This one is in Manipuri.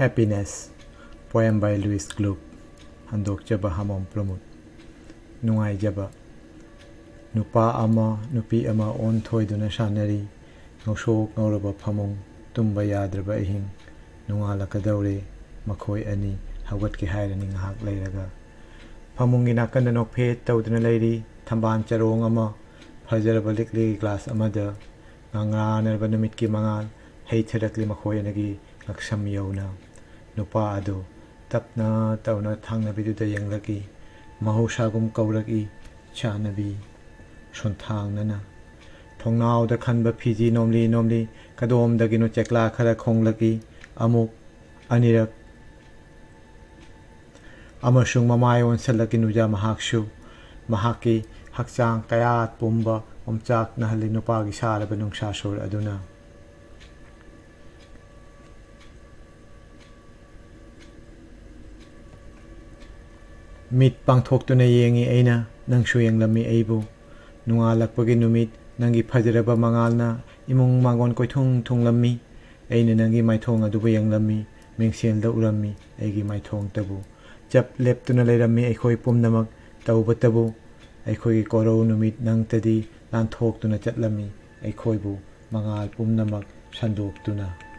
Happiness, poem by Louise Glück, handokjaba Hamom Promud. Nungaijaba. Nupa ama, nupi ama on thoiduna shanari, ngosok ngoraba phamong, tumba yadraba ihing, nungalakadaure, makhoi ani, hawatki hairani ngahak leiraga. Phamongi nakanda nokphet tawduna leiri, thamban charong ama, phajaraba likli glass amada, nganganarba numitki mangal, heitharakli makhoi anagi, laksam yauna. Nupa ado, tapna tawna thangnabiduda yanglaki, mahosagum kauraki, chanabi, shonthang nana. Thongnao da khanba phiji nomli, kadom da gino chekla khara khonglaki, amuk, anirak. Amashung mamay onsalaki nuja mahakshu, mahaki, hakchang kayat pumba, omchak nahali nupagi saraba nung sasur aduna. Mit pangthoktu na yengi aina nang suyang lami aibu nungalakpagi numit nangi phajaraba mangal na imong mangon koithong thong lami aina nangi maithong aduba yang lami mengsiel da urami aigi maithong tabu chap leptuna leirami aikhoi pumnamak tauba tabu aikhoi koro numit nang tadi lan thoktuna chatlami aikhoi bu mangal pumnamak sandoktuna